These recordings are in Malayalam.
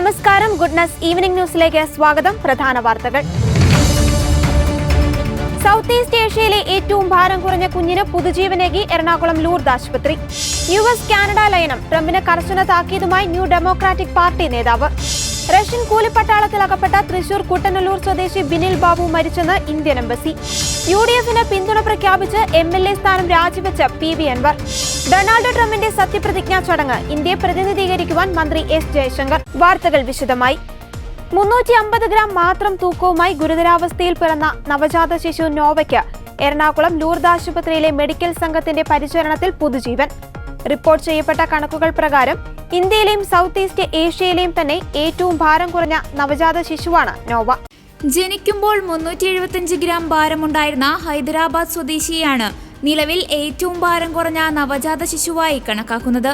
നമസ്കാരം, ഗുഡ്നസ് ഈവനിംഗ് ന്യൂസിലേക്ക് സ്വാഗതം. പ്രധാന വാർത്തകൾ. സൗത്ത് ഈസ്റ്റ് ഏഷ്യയിലെ ഏറ്റവും ഭാരം കുറഞ്ഞ കുഞ്ഞിന് പുതുജീവനേകി എറണാകുളം ലൂർദ് ആശുപത്രി. US കാനഡ ലയനം ട്രംപിന് കർശന താക്കീതുമായി ന്യൂ ഡെമോക്രാറ്റിക് പാർട്ടി നേതാവ്. റഷ്യൻ കൂലിപ്പട്ടാളത്തിൽ അകപ്പെട്ട തൃശൂർ കുട്ടനല്ലൂർ സ്വദേശി ബിനിൽ ബാബു മരിച്ചെന്ന് ഇന്ത്യൻ എംബസി. UDFന് പിന്തുണ പ്രഖ്യാപിച്ച് MLA സ്ഥാനം രാജിവെച്ച PV അൻവർ. ഡൊണാൾഡ് ട്രംപിന്റെ സത്യപ്രതിജ്ഞാ ചടങ്ങ് ഇന്ത്യയെ പ്രതിനിധീകരിക്കുവാൻ മന്ത്രി S ജയശങ്കർ. വാർത്തകൾ വിശദമായി. 350 ഗ്രാം മാത്രം തൂക്കവുമായി ഗുരുതരാവസ്ഥയിൽ പിറന്ന നവജാത ശിശു നോവയ്ക്ക് എറണാകുളം ലൂർദ് ആശുപത്രിയിലെ മെഡിക്കൽ സംഘത്തിന്റെ പരിചരണത്തിൽ പുതുജീവൻ. റിപ്പോർട്ട് ചെയ്യപ്പെട്ട കണക്കുകൾ പ്രകാരം ഇന്ത്യയിലെയും സൗത്ത് ഈസ്റ്റ് ഏഷ്യയിലെയും തന്നെ ഏറ്റവും ഭാരം കുറഞ്ഞ നവജാത ശിശുവാണ് നോവ. ജനിക്കുമ്പോൾ 375 ഗ്രാം ഭാരമുണ്ടായിരുന്ന ഹൈദരാബാദ് സ്വദേശിയെയാണ് നിലവിൽ ഏറ്റവും ഭാരം കുറഞ്ഞ നവജാത ശിശുവായി കണക്കാക്കുന്നത്.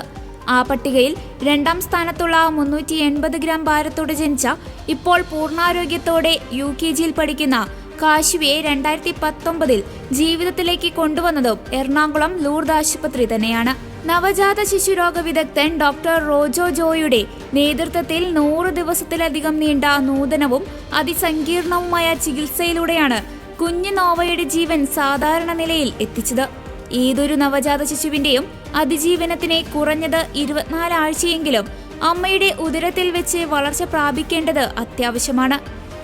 ആ പട്ടികയിൽ രണ്ടാം സ്ഥാനത്തുള്ള 380 ഗ്രാം ഭാരത്തോടെ ജനിച്ച ഇപ്പോൾ പൂർണ്ണാരോഗ്യത്തോടെ UKGയിൽ പഠിക്കുന്ന കാശുവിയെ 2019 ജീവിതത്തിലേക്ക് കൊണ്ടുവന്നതും എറണാകുളം ലൂർദ് ആശുപത്രി തന്നെയാണ്. നവജാത ശിശുരോഗ വിദഗ്ധൻ ഡോക്ടർ റോജോ ജോയുടെ നേതൃത്വത്തിൽ 100 ദിവസത്തിലധികം നീണ്ട നൂതനവും അതിസങ്കീർണവുമായ ചികിത്സയിലൂടെയാണ് കുഞ്ഞു നോവയുടെ ജീവൻ സാധാരണ നിലയിൽ എത്തിച്ചത്. ഏതൊരു നവജാത ശിശുവിന്റെയും അതിജീവനത്തിന് കുറഞ്ഞത് 24 ആഴ്ചയെങ്കിലും അമ്മയുടെ ഉദരത്തിൽ വെച്ച് വളർച്ച പ്രാപിക്കേണ്ടത് അത്യാവശ്യമാണ്.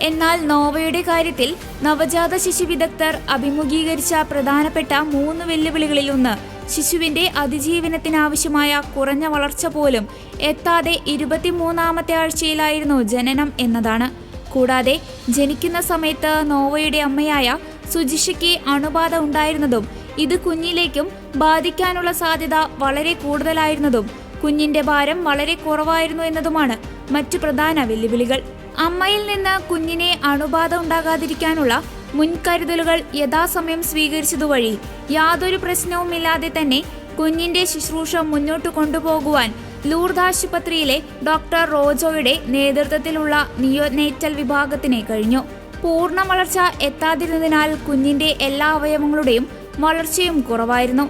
എന്നാൽ നോവയുടെ കാര്യത്തിൽ നവജാത ശിശു വിദഗ്ധർ അഭിമുഖീകരിച്ച പ്രധാനപ്പെട്ട 3 വെല്ലുവിളികളിൽ ഒന്ന് ശിശുവിന്റെ അതിജീവനത്തിനാവശ്യമായ കുറഞ്ഞ വളർച്ച പോലും എത്താതെ 23ാമത്തെ ആഴ്ചയിലായിരുന്നു ജനനം എന്നതാണ്. കൂടാതെ ജനിക്കുന്ന സമയത്ത് നോവയുടെ അമ്മയായ സുജിഷയ്ക്ക് അണുബാധ ഉണ്ടായിരുന്നതും ഇത് കുഞ്ഞിലേക്കും ബാധിക്കാനുള്ള സാധ്യത വളരെ കൂടുതലായിരുന്നതും കുഞ്ഞിന്റെ ഭാരം വളരെ കുറവായിരുന്നു എന്നതുമാണ് മറ്റു പ്രധാന വെല്ലുവിളികൾ. അമ്മയിൽ നിന്ന് കുഞ്ഞിനെ അണുബാധ ഉണ്ടാകാതിരിക്കാനുള്ള മുൻകരുതലുകൾ യഥാസമയം സ്വീകരിച്ചതുവഴി യാതൊരു പ്രശ്നവുമില്ലാതെ തന്നെ കുഞ്ഞിന്റെ ശുശ്രൂഷ മുന്നോട്ട് കൊണ്ടുപോകുവാൻ ലൂർദ് ആശുപത്രിയിലെ ഡോക്ടർ റോജോയുടെ നേതൃത്വത്തിലുള്ള നിയോനേറ്റൽ വിഭാഗത്തിന് കഴിഞ്ഞു. പൂർണ്ണ വളർച്ച എത്താതിരുന്നതിനാൽ കുഞ്ഞിന്റെ എല്ലാ അവയവങ്ങളുടെയും വളർച്ചയും കുറവായിരുന്നു.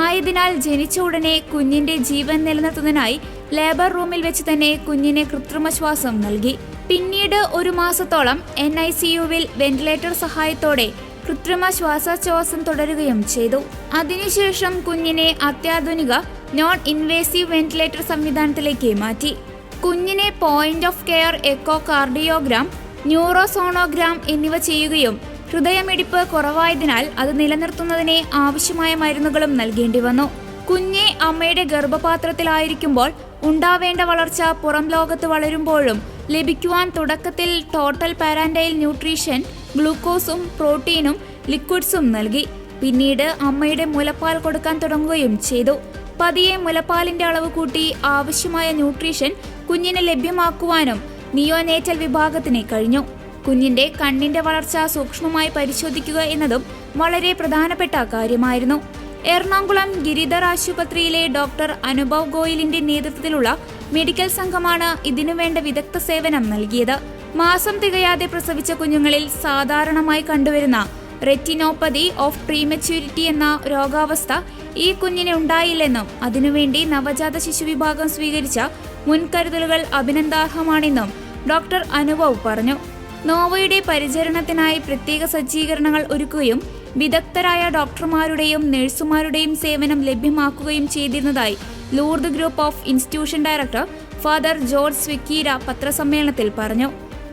ആയതിനാൽ ജനിച്ച ഉടനെ കുഞ്ഞിന്റെ ജീവൻ നിലനിർത്തുന്നതിനായി ലേബർ റൂമിൽ വെച്ച് തന്നെ കുഞ്ഞിനെ കൃത്രിമ ശ്വാസം നൽകി. പിന്നീട് 1 മാസത്തോളം NICUവിൽ വെന്റിലേറ്റർ സഹായത്തോടെ കൃത്രിമ ശ്വാസോച്ഛ്വാസം തുടരുകയും ചെയ്തു. അതിനുശേഷം കുഞ്ഞിനെ അത്യാധുനിക നോൺ ഇൻവേസീവ് വെന്റിലേറ്റർ സംവിധാനത്തിലേക്ക് മാറ്റി. കുഞ്ഞിനെ point of care echo cardiogram, neurosonogram എന്നിവ ചെയ്യുകയും ഹൃദയമിടിപ്പ് കുറവായതിനാൽ അത് നിലനിർത്തുന്നതിന് ആവശ്യമായ മരുന്നുകളും നൽകേണ്ടി വന്നു. കുഞ്ഞെ അമ്മയുടെ ഗർഭപാത്രത്തിലായിരിക്കുമ്പോൾ ഉണ്ടാവേണ്ട വളർച്ച പുറം ലോകത്ത് വളരുമ്പോഴും ലഭിക്കുവാൻ തുടക്കത്തിൽ ടോട്ടൽ പാരാന്റൈൽ ന്യൂട്രീഷൻ, ഗ്ലൂക്കോസും പ്രോട്ടീനും ലിക്വിഡ്സും നൽകി. പിന്നീട് അമ്മയുടെ മുലപ്പാൽ കൊടുക്കാൻ തുടങ്ങുകയും ചെയ്തു. പതിയെ മുലപ്പാലിന്റെ അളവ് കൂട്ടി ആവശ്യമായ ന്യൂട്രീഷൻ കുഞ്ഞിന് ലഭ്യമാക്കുവാനും നിയോനേറ്റൽ വിഭാഗത്തിന് കഴിഞ്ഞു. കുഞ്ഞിന്റെ കണ്ണിന്റെ വളർച്ച സൂക്ഷ്മമായി പരിശോധിക്കുക എന്നതും വളരെ പ്രധാനപ്പെട്ട കാര്യമായിരുന്നു. എറണാകുളം ഗിരിധർ ആശുപത്രിയിലെ ഡോക്ടർ അനുഭവ് ഗോയലിന്റെ നേതൃത്വത്തിലുള്ള മെഡിക്കൽ സംഘമാണ് ഇതിനുവേണ്ട വിദഗ്ധ സേവനം നൽകിയത്. മാസം തികയാതെ പ്രസവിച്ച കുഞ്ഞുങ്ങളിൽ സാധാരണമായി കണ്ടുവരുന്ന റെറ്റിനോപ്പതി ഓഫ് പ്രീമച്യൂരിറ്റി എന്ന രോഗാവസ്ഥ ഈ കുഞ്ഞിന് ഉണ്ടായില്ലെന്നും അതിനുവേണ്ടി നവജാത ശിശു വിഭാഗം സ്വീകരിച്ച മുൻകരുതലുകൾ അഭിനന്ദനാർഹമാണെന്നും ഡോക്ടർ അനുഭവ് പറഞ്ഞു. നോവയുടെ പരിചരണത്തിനായി പ്രത്യേക സജ്ജീകരണങ്ങൾ ഒരുക്കുകയും വിദഗ്ധരായ ഡോക്ടർമാരുടെയും നഴ്സുമാരുടെയും സേവനം ലഭ്യമാക്കുകയും ചെയ്തിരുന്നതായി Lourdes group of institution director father George സ്വിക്കീര പത്രസമ്മേളനത്തിൽ പറഞ്ഞു.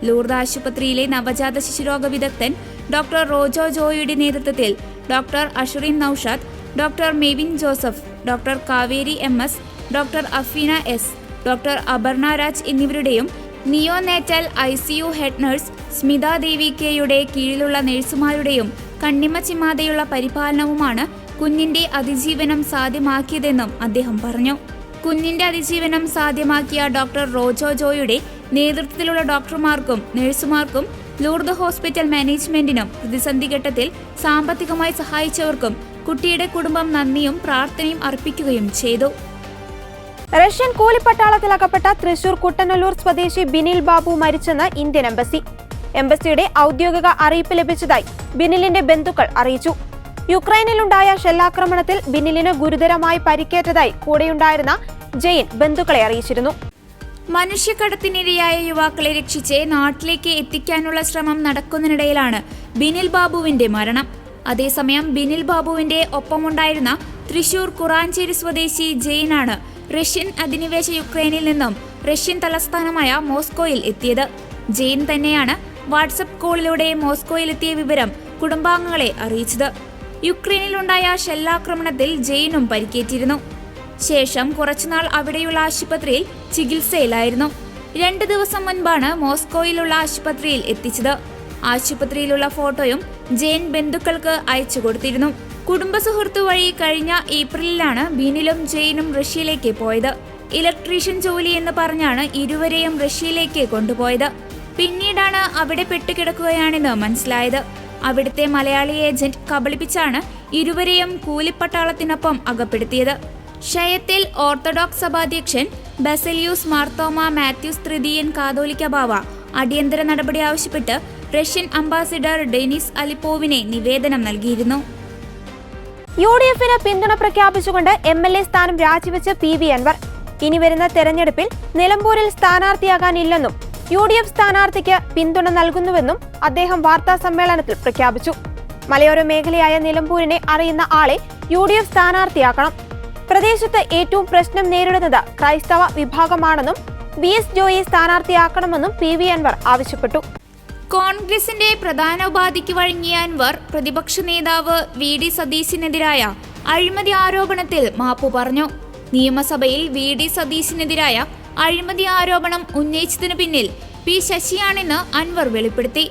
ലൂർദ് ആശുപത്രിയിലെ നവജാത ശിശുരോഗ വിദഗ്ധൻ ഡോക്ടർ റോജോ ജോയുടെ നേതൃത്വത്തിൽ doctor Asharin Naushad, doctor Mevin Joseph, doctor Kaveri MS, doctor Afeena S, doctor Aparna Raj എന്നിവരുടെയും neonatal ICU head nurse Smitha Devi കെയുടെ കീഴിലുള്ള നഴ്സുമാരുടെയും കണ്ണിമ ചിമ്മാതെയുള്ള പരിപാലനവുമാണ് കുഞ്ഞിന്റെ അതിജീവനം സാധ്യമാക്കിയതെന്നും അദ്ദേഹം പറഞ്ഞു. കുഞ്ഞിന്റെ അതിജീവനം സാധ്യമാക്കിയ ഡോക്ടർ റോജോ ജോയുടെ നേതൃത്വത്തിലുള്ള ഡോക്ടർമാർക്കും നഴ്സുമാർക്കും ലൂർദ് ഹോസ്പിറ്റൽ മാനേജ്മെന്റിനും പ്രതിസന്ധി ഘട്ടത്തിൽ സാമ്പത്തികമായി സഹായിച്ചവർക്കും കുട്ടിയുടെ കുടുംബം നന്ദിയും പ്രാർത്ഥനയും അർപ്പിക്കുകയും ചെയ്തു. റഷ്യൻ കൂലിപ്പട്ടാളത്തിൽ അകപ്പെട്ട തൃശൂർ കുട്ടനല്ലൂർ സ്വദേശി ബിനിൽ ബാബു മരിച്ചെന്ന് ഇന്ത്യൻ എംബസി. എംബസിയുടെ ഔദ്യോഗിക അറിയിപ്പ് ലഭിച്ചതായി ബിനിലിന്റെ ബന്ധുക്കൾ അറിയിച്ചു. യുക്രൈനിലുണ്ടായ ഷെല്ലാക്രമണത്തിൽ ബിനിലിന് ഗുരുതരമായി പരിക്കേറ്റതായി കൂടെയുണ്ടായിരുന്ന ജെയിൻ ബന്ധുക്കളെ അറിയിച്ചിരുന്നു. മനുഷ്യക്കടത്തിനിരയായ യുവാക്കളെ രക്ഷിച്ച് നാട്ടിലേക്ക് എത്തിക്കാനുള്ള ശ്രമം നടക്കുന്നതിനിടയിലാണ് ബിനിൽ ബാബുവിന്റെ മരണം. അതേസമയം ബിനിൽ ബാബുവിന്റെ ഒപ്പമുണ്ടായിരുന്ന തൃശൂർ കുറാഞ്ചേരി സ്വദേശി ജെയിനാണ് റഷ്യൻ അധിനിവേശ യുക്രൈനിൽ നിന്നും റഷ്യൻ തലസ്ഥാനമായ മോസ്കോയിൽ എത്തിയത്. ജെയിൻ തന്നെയാണ് വാട്സപ്പ് കോളിലൂടെ മോസ്കോയിലെത്തിയ വിവരം കുടുംബാംഗങ്ങളെ അറിയിച്ചത്. യുക്രൈനിലുണ്ടായ ഷെല്ലാക്രമണത്തിൽ ജെയിനും പരിക്കേറ്റിരുന്നു. ശേഷം കുറച്ചുനാൾ അവിടെയുള്ള ആശുപത്രിയിൽ ചികിത്സയിലായിരുന്നു. 2 ദിവസം മുൻപാണ് മോസ്കോയിലുള്ള ആശുപത്രിയിൽ എത്തിച്ചത്. ആശുപത്രിയിലുള്ള ഫോട്ടോയും ജെയിൻ ബന്ധുക്കൾക്ക് അയച്ചു കൊടുത്തിരുന്നു. കുടുംബ സുഹൃത്തു വഴി കഴിഞ്ഞ ഏപ്രിലിലാണ് ബിനിലും ജെയിനും റഷ്യയിലേക്ക് പോയത്. ഇലക്ട്രീഷ്യൻ ജോലി എന്ന് പറഞ്ഞാണ് ഇരുവരെയും റഷ്യയിലേക്ക് കൊണ്ടുപോയത്. പിന്നീടാണ് അവിടെ പെട്ടുകിടക്കുകയാണെന്ന് മനസ്സിലായത്. അവിടുത്തെ മലയാളി ഏജന്റ് കബളിപ്പിച്ചാണ് ഇരുവരെയും കൂലിപ്പട്ടാളത്തിനൊപ്പം അകപ്പെടുത്തിയത്. ക്ഷയത്തിൽ ഓർത്തഡോക്സ് സഭാധ്യക്ഷൻ ബസലിയൂസ് മാർത്തോമ മാത്യൂസ് തൃതീയൻ കാതോലിക്ക ബാവ അടിയന്തര നടപടി ആവശ്യപ്പെട്ട് റഷ്യൻ അംബാസിഡർ ഡെനിസ് അലിപ്പോവിനെ നിവേദനം നൽകിയിരുന്നു. UDF-ന് പിന്തുണ പ്രഖ്യാപിച്ചുകൊണ്ട് MLA സ്ഥാനം രാജിവെച്ച് PV അൻവർ. ഇനി വരുന്ന തെരഞ്ഞെടുപ്പിൽ നിലമ്പൂരിൽ സ്ഥാനാർത്ഥിയാകാനില്ലെന്നും UDF സ്ഥാനാർത്ഥിക്ക് പിന്തുണ നൽകുന്നുവെന്നും അദ്ദേഹം വാർത്താ സമ്മേളനത്തിൽ പ്രഖ്യാപിച്ചു. മലയോര മേഖലയായ നിലമ്പൂരിനെ അറിയുന്ന ആളെ UDF സ്ഥാനാർത്ഥിയാക്കണം. പ്രദേശത്ത് ഏറ്റവും പ്രശ്നം നേരിടുന്നത് ക്രൈസ്തവ വിഭാഗമാണെന്നും BS ജോയിയെ സ്ഥാനാർത്ഥിയാക്കണമെന്നും PV അൻവർ ആവശ്യപ്പെട്ടു. കോൺഗ്രസിന്റെ പ്രധാന ഉപാധിക്ക് വഴങ്ങിയ അൻവർ പ്രതിപക്ഷ നേതാവ് VD സതീശിനെതിരായ അഴിമതി ആരോപണത്തിൽ മാപ്പു പറഞ്ഞു. നിയമസഭയിൽ VD സതീശിനെതിരായ അഴിമതി ആരോപണം ഉന്നയിച്ചതിനു പിന്നിൽ P ശശിയാണെന്ന് അൻവർ വെളിപ്പെടുത്തി.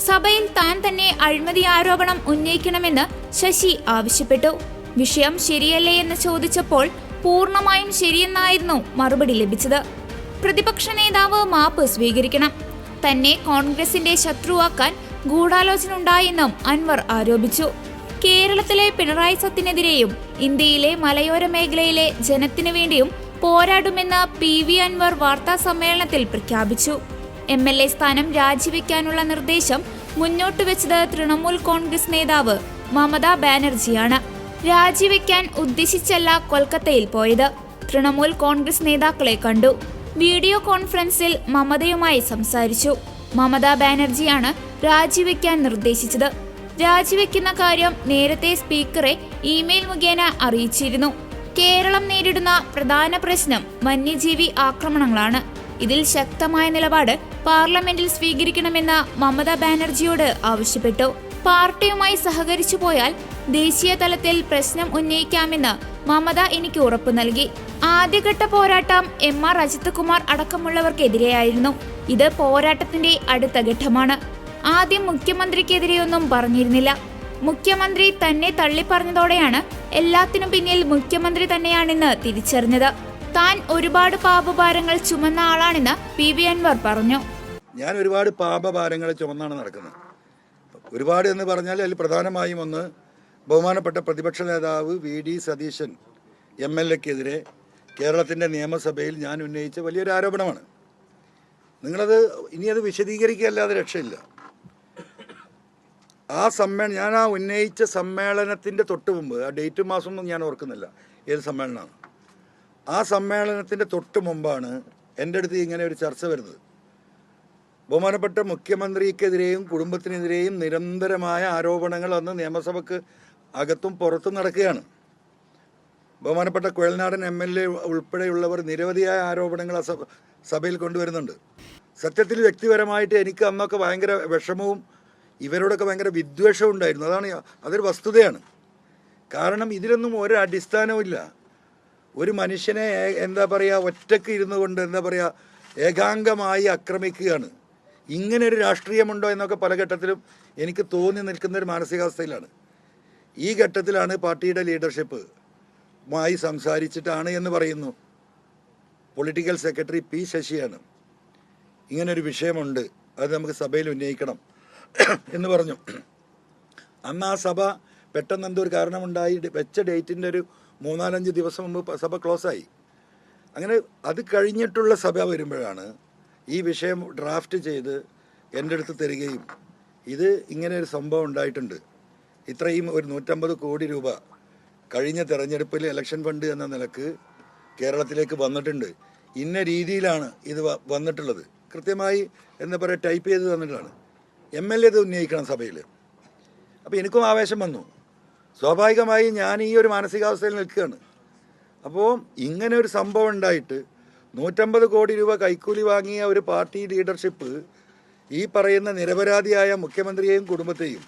സഭയിൽ താൻ തന്നെ അഴിമതി ആരോപണം ഉന്നയിക്കണമെന്ന് ശശി ആവശ്യപ്പെട്ടു. വിഷയം ശരിയല്ലേ എന്ന് ചോദിച്ചപ്പോൾ പൂർണ്ണമായും ശരിയെന്നായിരുന്നു മറുപടി ലഭിച്ചത്. പ്രതിപക്ഷ നേതാവ് മാപ്പ് സ്വീകരിക്കണം. തന്നെ കോൺഗ്രസിന്റെ ശത്രുവാക്കാൻ ഗൂഢാലോചന ഉണ്ടായെന്നും അൻവർ ആരോപിച്ചു. കേരളത്തിലെ പിണറായി സത്തിനെതിരെയും ഇന്ത്യയിലെ മലയോര മേഖലയിലെ ജനത്തിനു വേണ്ടിയും പോരാടുമെന്ന് PV അൻവർ വാർത്താ സമ്മേളനത്തിൽ പ്രഖ്യാപിച്ചു. MLA സ്ഥാനം രാജിവെക്കാനുള്ള നിർദ്ദേശം മുന്നോട്ട് വെച്ചത് തൃണമൂൽ കോൺഗ്രസ് നേതാവ് മമതാ ബാനർജിയാണ്. രാജിവെക്കാൻ ഉദ്ദേശിച്ചല്ല കൊൽക്കത്തയിൽ പോയത്. തൃണമൂൽ കോൺഗ്രസ് നേതാക്കളെ കണ്ടു. വീഡിയോ കോൺഫറൻസിൽ മമതയുമായി സംസാരിച്ചു. മമതാ ബാനർജിയാണ് രാജിവെക്കാൻ നിർദ്ദേശിച്ചത്. രാജിവെക്കുന്ന കാര്യം നേരത്തെ സ്പീക്കറെ ഇമെയിൽ മുഖേന അറിയിച്ചിരുന്നു. കേരളം നേരിടുന്ന പ്രധാന പ്രശ്നം വന്യജീവി ആക്രമണങ്ങളാണ്. ഇതിൽ ശക്തമായ നിലപാട് പാർലമെന്റിൽ സ്വീകരിക്കണമെന്ന് മമതാ ബാനർജിയോട് ആവശ്യപ്പെട്ടു. പാർട്ടിയുമായി സഹകരിച്ചു പോയാൽ ദേശീയ തലത്തിൽ പ്രശ്നം ഉന്നയിക്കാമെന്ന് മമത എനിക്ക് ഉറപ്പു നൽകി. ആദ്യഘട്ട പോരാട്ടം MR അജിത് കുമാർ അടക്കമുള്ളവർക്കെതിരെയായിരുന്നു. ഇത് പോരാട്ടത്തിന്റെ അടുത്ത ഘട്ടമാണ്. ആദ്യം മുഖ്യമന്ത്രിക്കെതിരെയൊന്നും പറഞ്ഞിരുന്നില്ല. മുഖ്യമന്ത്രി തന്നെ തള്ളിപ്പറഞ്ഞതോടെയാണ് എല്ലാത്തിനും പിന്നിൽ മുഖ്യമന്ത്രി തന്നെയാണെന്ന് തിരിച്ചറിഞ്ഞത്. താൻ ഒരുപാട് പാപഭാരങ്ങൾ ചുമന്ന ആളാണെന്ന് PV അൻവർ പറഞ്ഞു. ഞാൻ ഒരുപാട് പാപഭാരങ്ങൾ ചുമന്നാണ് നടക്കുന്നത്. ഒരുപാട് എന്ന് പറഞ്ഞാൽ അതിൽ പ്രധാനമായും ഒന്ന്, ബഹുമാനപ്പെട്ട പ്രതിപക്ഷ നേതാവ് VD സതീശൻ MLA-ക്കെതിരെ കേരളത്തിൻ്റെ നിയമസഭയിൽ ഞാൻ ഉന്നയിച്ച വലിയൊരു ആരോപണമാണ്. നിങ്ങളത് ഇനി അത് വിശദീകരിക്കുകയല്ലാതെ രക്ഷയില്ല. ഞാൻ ഉന്നയിച്ച സമ്മേളനത്തിൻ്റെ തൊട്ട് മുമ്പ്, ആ ഡേറ്റും മാസമൊന്നും ഞാൻ ഓർക്കുന്നില്ല ഏത് സമ്മേളനമാണ്, ആ സമ്മേളനത്തിൻ്റെ തൊട്ട് മുമ്പാണ് എൻ്റെ അടുത്ത് ഇങ്ങനെ ഒരു ചർച്ച വരുന്നത്. ബഹുമാനപ്പെട്ട മുഖ്യമന്ത്രിക്കെതിരെയും കുടുംബത്തിനെതിരെയും നിരന്തരമായ ആരോപണങ്ങൾ അന്ന് നിയമസഭയ്ക്ക് അകത്തും പുറത്തും നടക്കുകയാണ്. ബഹുമാനപ്പെട്ട കുഴൽനാടൻ MLA ഉൾപ്പെടെയുള്ളവർ നിരവധിയായ ആരോപണങ്ങൾ സഭയിൽ കൊണ്ടുവരുന്നുണ്ട്. സത്യത്തിൽ വ്യക്തിപരമായിട്ട് എനിക്ക് അന്നൊക്കെ ഭയങ്കര വിഷമവും ഇവരോടൊക്കെ ഭയങ്കര വിദ്വേഷവും ഉണ്ടായിരുന്നു. അതൊരു വസ്തുതയാണ്. കാരണം ഇതിലൊന്നും ഒരു അടിസ്ഥാനവും ഇല്ല. ഒരു മനുഷ്യനെ ഒറ്റയ്ക്ക് ഇരുന്നു കൊണ്ട് ഏകാംഗമായി ആക്രമിക്കുകയാണ്. ഇങ്ങനെ ഒരു രാഷ്ട്രീയമുണ്ടോ എന്നൊക്കെ പല ഘട്ടത്തിലും എനിക്ക് തോന്നി നിൽക്കുന്ന ഒരു മാനസികാവസ്ഥയിലാണ്. ഈ ഘട്ടത്തിലാണ് പാർട്ടിയുടെ ലീഡർഷിപ്പുമായി സംസാരിച്ചിട്ടാണ് എന്ന് പറയുന്നു പൊളിറ്റിക്കൽ സെക്രട്ടറി P ശശിയാണ് ഇങ്ങനൊരു വിഷയമുണ്ട്, അത് നമുക്ക് സഭയിൽ ഉന്നയിക്കണം എന്ന് പറഞ്ഞു. അന്ന് ആ സഭ പെട്ടെന്ന് എന്തോ ഒരു കാരണമുണ്ടായി വെച്ച ഡേറ്റിൻ്റെ ഒരു 3-4 ദിവസം മുമ്പ് സഭ ക്ലോസായി. അങ്ങനെ അത് കഴിഞ്ഞിട്ടുള്ള സഭ വരുമ്പോഴാണ് ഈ വിഷയം ഡ്രാഫ്റ്റ് ചെയ്ത് എൻ്റെ അടുത്ത് തരികയും ഇത് ഇങ്ങനെ ഒരു സംഭവം ഉണ്ടായിട്ടുണ്ട്, ഇത്രയും ഒരു 150 കോടി രൂപ കഴിഞ്ഞ തെരഞ്ഞെടുപ്പിൽ ഇലക്ഷൻ ഫണ്ട് എന്ന നിലക്ക് കേരളത്തിലേക്ക് വന്നിട്ടുണ്ട്, ഇന്ന രീതിയിലാണ് ഇത് വന്നിട്ടുള്ളത്, കൃത്യമായി എന്താ പറയുക ടൈപ്പ് ചെയ്ത് തന്നിട്ടാണ്. MLA ഇത് ഉന്നയിക്കണം സഭയിൽ. അപ്പോൾ എനിക്കും ആവേശം വന്നു. സ്വാഭാവികമായി ഞാൻ ഈ ഒരു മാനസികാവസ്ഥയിൽ നിൽക്കുകയാണ്. അപ്പോൾ ഇങ്ങനെ ഒരു സംഭവം ഉണ്ടായിട്ട് 150 കോടി രൂപ കൈക്കൂലി വാങ്ങിയ ഒരു പാർട്ടി ലീഡർഷിപ്പ് ഈ പറയുന്ന നിരപരാധിയായ മുഖ്യമന്ത്രിയെയും കുടുംബത്തെയും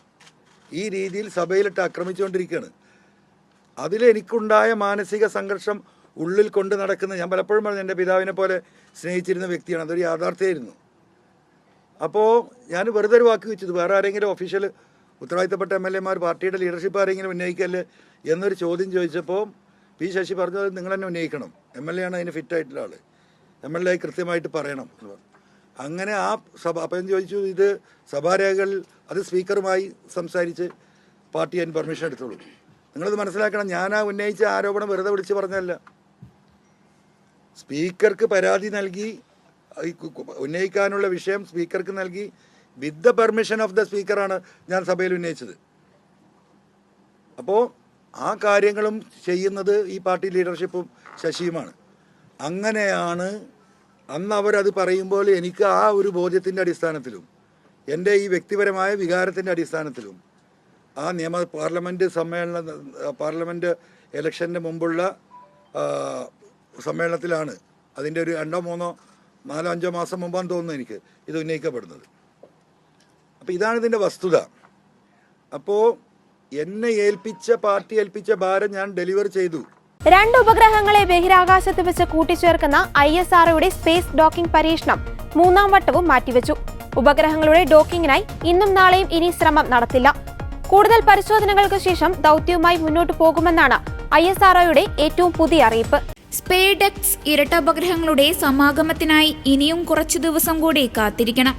ഈ രീതിയിൽ സഭയിലിട്ട് ആക്രമിച്ചുകൊണ്ടിരിക്കുകയാണ്. അതിലെനിക്കുണ്ടായ മാനസിക സംഘർഷം ഉള്ളിൽ കൊണ്ട് നടക്കുന്ന, ഞാൻ പലപ്പോഴും പറഞ്ഞു എൻ്റെ പിതാവിനെ പോലെ സ്നേഹിച്ചിരുന്ന വ്യക്തിയാണ്, അതൊരു യാഥാർത്ഥ്യമായിരുന്നു. അപ്പോൾ ഞാൻ വെറുതെ ഒരു വാക്ക് വെച്ചത്, വേറെ ആരെങ്കിലും ഒഫീഷ്യൽ ഉത്തരവാദിത്തപ്പെട്ട MLA മാർ പാർട്ടിയുടെ ലീഡർഷിപ്പ് ആരെങ്കിലും ഉന്നയിക്കല്ലേ എന്നൊരു ചോദ്യം ചോദിച്ചപ്പോൾ പി ശശി പറഞ്ഞത് നിങ്ങൾ തന്നെ ഉന്നയിക്കണം, MLA ആണ് അതിന് ഫിറ്റായിട്ടുള്ള ആൾ, MLA കൃത്യമായിട്ട് പറയണം എന്ന് പറഞ്ഞു. അങ്ങനെ ആ സഭ അപ്പം ഞാൻ ചോദിച്ചു, ഇത് സഭാരേഖകൾ അത് സ്പീക്കറുമായി സംസാരിച്ച് പാർട്ടി അതിന് പെർമിഷൻ എടുത്തോളൂ. നിങ്ങളത് മനസ്സിലാക്കണം, ഞാൻ ആ ഉന്നയിച്ച ആരോപണം വെറുതെ വിളിച്ച് പറഞ്ഞതല്ല. സ്പീക്കർക്ക് പരാതി നൽകി, ഉന്നയിക്കാനുള്ള വിഷയം സ്പീക്കർക്ക് നൽകി, with the permission of the സ്പീക്കറാണ് ഞാൻ സഭയിൽ ഉന്നയിച്ചത്. അപ്പോൾ ആ കാര്യങ്ങളും ചെയ്യുന്നത് ഈ പാർട്ടി ലീഡർഷിപ്പും ശശിയുമാണ്. അങ്ങനെയാണ് അന്ന് അവരത് പറയുമ്പോൾ എനിക്ക് ആ ഒരു ബോധ്യത്തിൻ്റെ അടിസ്ഥാനത്തിലും എൻ്റെ ഈ വ്യക്തിപരമായ വികാരത്തിൻ്റെ അടിസ്ഥാനത്തിലും ആ പാർലമെൻറ്റ് ഇലക്ഷൻ്റെ മുമ്പുള്ള സമ്മേളനത്തിലാണ്, അതിൻ്റെ ഒരു 2, 3, 4, 5 മാസം മുമ്പാന്ന് തോന്നുന്നു എനിക്ക് ഇത് ഉന്നയിക്കപ്പെടുന്നത്. അപ്പോൾ ഇതാണ് ഇതിൻ്റെ വസ്തുത. അപ്പോൾ എന്നെ പാർട്ടി ഏൽപ്പിച്ച ഭാരം ഞാൻ ഡെലിവർ ചെയ്തു. 2 ഉപഗ്രഹങ്ങളെ ബഹിരാകാശത്ത് വെച്ച് കൂട്ടിച്ചേർക്കുന്ന ISROയുടെ സ്പേസ് ഡോക്കിംഗ് പരീക്ഷണം 3ാം വട്ടവും മാറ്റിവെച്ചു. ഉപഗ്രഹങ്ങളുടെ ഡോക്കിങ്ങിനായി ഇന്നും നാളെയും ഇനി ശ്രമം നടത്തില്ല. കൂടുതൽ പരിശോധനകൾക്ക് ശേഷം ദൗത്യവുമായി മുന്നോട്ടു പോകുമെന്നാണ് ISROയുടെ ഏറ്റവും പുതിയ അറിയിപ്പ്. സ്പേഡെക്സ് ഇരട്ട ഉപഗ്രഹങ്ങളുടെ സമാഗമത്തിനായി ഇനിയും കുറച്ചു ദിവസം കൂടി കാത്തിരിക്കണം.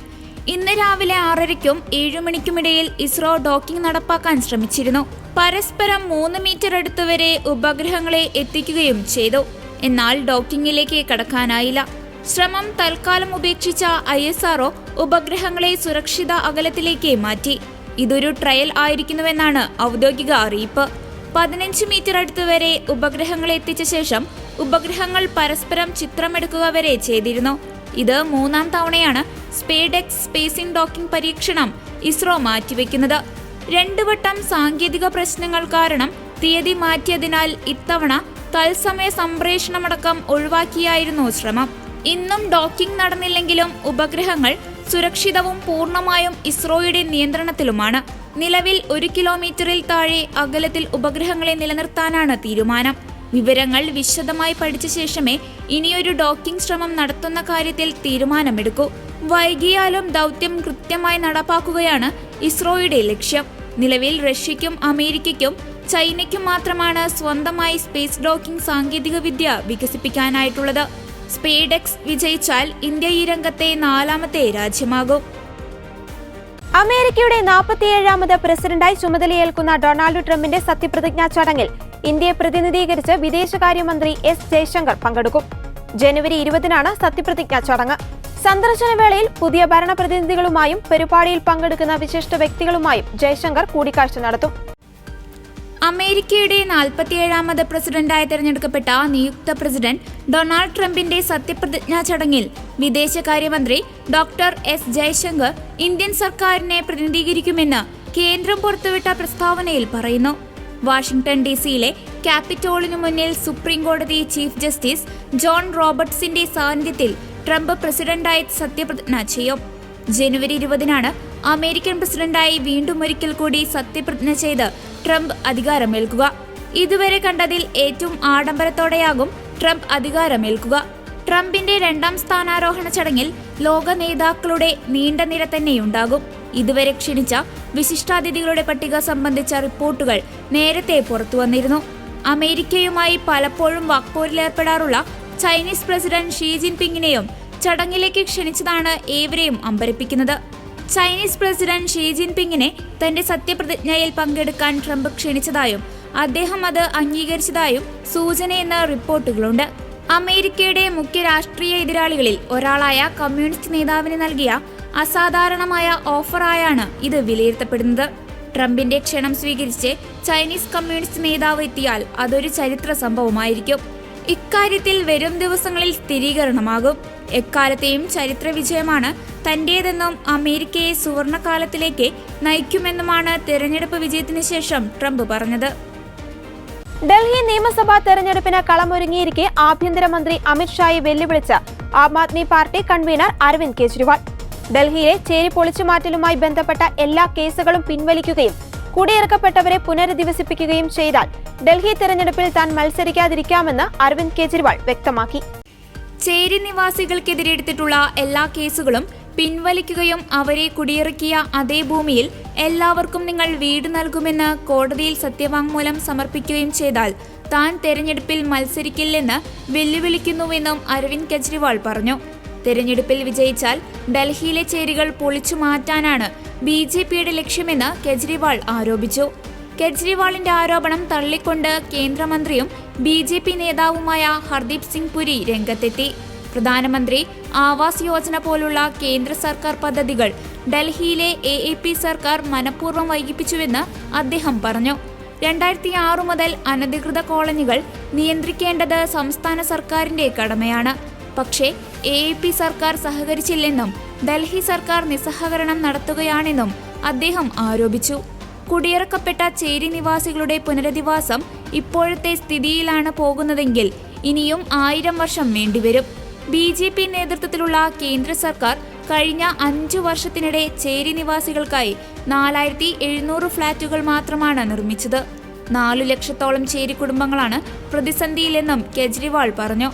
ഇന്ന് രാവിലെ 6:30ക്കും 7 മണിക്കുമിടയിൽ ഇസ്രോ ഡോക്കിംഗ് നടപ്പാക്കാൻ ശ്രമിച്ചിരുന്നു. പരസ്പരം 3 മീറ്റർ അടുത്തുവരെ ഉപഗ്രഹങ്ങളെ എത്തിക്കുകയും ചെയ്തു. എന്നാൽ ഡോക്കിങ്ങിലേക്ക് കടക്കാനായില്ല. ശ്രമം തൽക്കാലം ഉപേക്ഷിച്ച ISRO ഉപഗ്രഹങ്ങളെ സുരക്ഷിത അകലത്തിലേക്ക് മാറ്റി. ഇതൊരു ട്രയൽ ആയിരിക്കുന്നുവെന്നാണ് ഔദ്യോഗിക അറിയിപ്പ്. 15 മീറ്റർ അടുത്തുവരെ ഉപഗ്രഹങ്ങളെ എത്തിച്ച ശേഷം ഉപഗ്രഹങ്ങൾ പരസ്പരം ചിത്രമെടുക്കുക വരെ ചെയ്തിരുന്നു. ഇത് 3ാം തവണയാണ് സ്പേഡെക്സ് സ്പേസിംഗ് ഡോക്കിംഗ് പരീക്ഷണം ഇസ്രോ മാറ്റിവെക്കുന്നത്. 2 വട്ടം സാങ്കേതിക പ്രശ്നങ്ങൾ കാരണം തീയതി മാറ്റിയതിനാൽ ഇത്തവണ തത്സമയ സംപ്രേഷണമടക്കം ഒഴിവാക്കിയായിരുന്നു ശ്രമം. ഇന്നും ഡോക്കിംഗ് നടന്നില്ലെങ്കിലും ഉപഗ്രഹങ്ങൾ സുരക്ഷിതവും പൂർണ്ണമായും ഇസ്രോയുടെ നിയന്ത്രണത്തിലുമാണ്. നിലവിൽ 1 കിലോമീറ്ററിൽ താഴെ അകലത്തിൽ ഉപഗ്രഹങ്ങളെ നിലനിർത്താനാണ് തീരുമാനം. വിവരങ്ങൾ വിശദമായി പഠിച്ച ശേഷമേ ഇനിയൊരു ഡോക്കിംഗ് ശ്രമം നടത്തുന്ന കാര്യത്തിൽ തീരുമാനമെടുക്കൂ. വൈകിയാലും ദൗത്യം കൃത്യമായി നടപ്പാക്കുകയാണ് ഇസ്രോയുടെ ലക്ഷ്യം. നിലവിൽ റഷ്യയ്ക്കും അമേരിക്കയ്ക്കും ചൈനയ്ക്കും മാത്രമാണ് സ്വന്തമായി സ്പേസ് ഡോക്കിംഗ് സാങ്കേതിക വിദ്യ വികസിപ്പിക്കാനായിട്ടുള്ളത്. സ്പേഡെക്സ് വിജയിച്ചാൽ ഇന്ത്യ ഈ രംഗത്തെ 4ാമത്തെ രാജ്യമാകും. അമേരിക്കയുടെ 47ാമത് പ്രസിഡന്റായി ചുമതലയേൽക്കുന്ന ഡൊണാൾഡ് ട്രംപിന്റെ സത്യപ്രതിജ്ഞാ ചടങ്ങിൽ ഇന്ത്യയെ പ്രതിനിധീകരിച്ച് വിദേശകാര്യമന്ത്രി S. ജയശങ്കർ പങ്കെടുക്കും. ജനുവരി 20-നാണ് സത്യപ്രതിജ്ഞാ ചടങ്ങ്. സന്ദർശന വേളയിൽ പുതിയ ഭരണപ്രതിനിധികളുമായും പരിപാടിയിൽ പങ്കെടുക്കുന്ന വിശിഷ്ട വ്യക്തികളുമായും ജയശങ്കർ കൂടിക്കാഴ്ച നടത്തും. അമേരിക്കയുടെ 47ാമത് പ്രസിഡന്റായി തെരഞ്ഞെടുക്കപ്പെട്ട നിയുക്ത പ്രസിഡന്റ് ഡൊണാൾഡ് ട്രംപിന്റെ സത്യപ്രതിജ്ഞാ ചടങ്ങിൽ വിദേശകാര്യമന്ത്രി ഡോക്ടർ S. ജയശങ്കർ ഇന്ത്യൻ സർക്കാരിനെ പ്രതിനിധീകരിക്കുമെന്ന് കേന്ദ്രം പുറത്തുവിട്ട പ്രസ്താവനയിൽ പറയുന്നു. വാഷിംഗ്ടൺ DC-യിലെ ക്യാപിറ്റോളിനു മുന്നിൽ സുപ്രീം കോടതി ചീഫ് ജസ്റ്റിസ് ജോൺ റോബർട്ട്സിന്റെ സാന്നിധ്യത്തിൽ ട്രംപ് പ്രസിഡന്റായി സത്യപ്രതിജ്ഞ ചെയ്യും. ജനുവരി 20-നാണ് അമേരിക്കൻ പ്രസിഡന്റായി വീണ്ടും ഒരിക്കൽ കൂടി സത്യപ്രതിജ്ഞ ചെയ്ത് ട്രംപ് അധികാരമേൽക്കുക. ഇതുവരെ കണ്ടതിൽ ഏറ്റവും ആഡംബരത്തോടെയാകും ട്രംപ് അധികാരമേൽക്കുക. ട്രംപിന്റെ 2ാം സ്ഥാനാരോഹണ ചടങ്ങിൽ ലോക നേതാക്കളുടെ നീണ്ട നിര തന്നെയുണ്ടാകും. ഇതുവരെ ക്ഷണിച്ച വിശിഷ്ടാതിഥികളുടെ പട്ടിക സംബന്ധിച്ച റിപ്പോർട്ടുകൾ നേരത്തെ പുറത്തുവന്നിരുന്നു. അമേരിക്കയുമായി പലപ്പോഴും വാക്പോരിലേർപ്പെടാറുള്ള ചൈനീസ് പ്രസിഡന്റ് ഷീ ജിൻപിങ്ങിനെയും ചടങ്ങിലേക്ക് ക്ഷണിച്ചതാണ് ഏവരെയും അമ്പരപ്പിക്കുന്നത്. ചൈനീസ് പ്രസിഡന്റ് ഷീ ജിൻപിങ്ങിനെ തന്റെ സത്യപ്രതിജ്ഞയിൽ പങ്കെടുക്കാൻ ട്രംപ് ക്ഷണിച്ചതായും അദ്ദേഹം അത് അംഗീകരിച്ചതായും സൂചനയെന്ന് റിപ്പോർട്ടുകളുണ്ട്. അമേരിക്കയുടെ മുഖ്യ രാഷ്ട്രീയ എതിരാളികളിൽ ഒരാളായ കമ്മ്യൂണിസ്റ്റ് നേതാവിന് നൽകിയ അസാധാരണമായ ഓഫറായാണ് ഇത് വിലയിരുത്തപ്പെടുന്നത്. ട്രംപിന്റെ ക്ഷണം സ്വീകരിച്ച് ചൈനീസ് കമ്മ്യൂണിസ്റ്റ് നേതാവ് എത്തിയാൽ അതൊരു ചരിത്ര സംഭവമായിരിക്കും. ഇക്കാര്യത്തിൽ വരും ദിവസങ്ങളിൽ സ്ഥിരീകരണമാകും. എക്കാലത്തെയും ചരിത്ര വിജയമാണ് തന്റേതെന്നും അമേരിക്കയെ സുവർണകാലത്തിലേക്ക് നയിക്കുമെന്നുമാണ് തെരഞ്ഞെടുപ്പ് വിജയത്തിന് ശേഷം ട്രംപ് പറഞ്ഞത്. ഡൽഹി നിയമസഭാ തെരഞ്ഞെടുപ്പിന് കളമൊരുങ്ങിയിരിക്കെ ആഭ്യന്തരമന്ത്രി അമിത്ഷായെ വെല്ലുവിളിച്ച ആം ആദ്മി പാർട്ടി കൺവീനർ അരവിന്ദ് കെജ്രിവാൾ ഡൽഹിയിലെ ചേരി പൊളിച്ചുമാറ്റലുമായി ബന്ധപ്പെട്ട എല്ലാ കേസുകളും പിൻവലിക്കുകയും കുടിയിറക്കപ്പെട്ടവരെ പുനരധിവസിപ്പിക്കുകയും ചെയ്താൽ ഡൽഹി തെരഞ്ഞെടുപ്പിൽ താൻ മത്സരിക്കാതിരിക്കാമെന്ന് അരവിന്ദ് കെജ്രിവാൾ വ്യക്തമാക്കി. ചേരി നിവാസികൾക്കെതിരെ എടുത്തിട്ടുള്ള എല്ലാ കേസുകളും പിൻവലിക്കുകയും അവരെ കുടിയിറക്കിയ അതേ ഭൂമിയിൽ എല്ലാവർക്കും നിങ്ങൾ വീട് നൽകുമെന്ന് കോടതിയിൽ സത്യവാങ്മൂലം സമർപ്പിക്കുകയും ചെയ്താൽ താൻ തെരഞ്ഞെടുപ്പിൽ മത്സരിക്കില്ലെന്ന് വെല്ലുവിളിക്കുന്നുവെന്നും അരവിന്ദ് കെജ്രിവാൾ പറഞ്ഞു. തെരഞ്ഞെടുപ്പിൽ വിജയിച്ചാൽ ഡൽഹിയിലെ ചേരികൾ പൊളിച്ചു മാറ്റാനാണ് BJPയുടെ ലക്ഷ്യമെന്ന് കെജ്രിവാൾ ആരോപിച്ചു. കെജ്രിവാളിന്റെ ആരോപണം തള്ളിക്കൊണ്ട് കേന്ദ്രമന്ത്രിയും BJP നേതാവുമായ ഹർദീപ് സിംഗ് പുരി രംഗത്തെത്തി. പ്രധാനമന്ത്രി ആവാസ് യോജന പോലുള്ള കേന്ദ്ര സർക്കാർ പദ്ധതികൾ ഡൽഹിയിലെ AAP സർക്കാർ മനഃപൂർവ്വം വൈകിപ്പിച്ചുവെന്ന് അദ്ദേഹം പറഞ്ഞു. 2006 മുതൽ അനധികൃത കോളനികൾ നിയന്ത്രിക്കേണ്ടത് സംസ്ഥാന സർക്കാരിന്റെ കടമയാണ്. പക്ഷേ AAP സർക്കാർ സഹകരിച്ചില്ലെന്നും ഡൽഹി സർക്കാർ നിസ്സഹകരണം നടത്തുകയാണെന്നും അദ്ദേഹം ആരോപിച്ചു. കുടിയിറക്കപ്പെട്ട ചേരി നിവാസികളുടെ പുനരധിവാസം ഇപ്പോഴത്തെ സ്ഥിതിയിലാണ് പോകുന്നതെങ്കിൽ ഇനിയും 1000 വർഷം വേണ്ടിവരും. BJP നേതൃത്വത്തിലുള്ള കേന്ദ്ര സർക്കാർ കഴിഞ്ഞ 5 വർഷത്തിനിടെ ചേരി നിവാസികൾക്കായി 4700 ഫ്ളാറ്റുകൾ മാത്രമാണ് നിർമ്മിച്ചത്. 4 ലക്ഷത്തോളം ചേരി കുടുംബങ്ങളാണ് പ്രതിസന്ധിയിലെന്നും കെജ്രിവാൾ പറഞ്ഞു.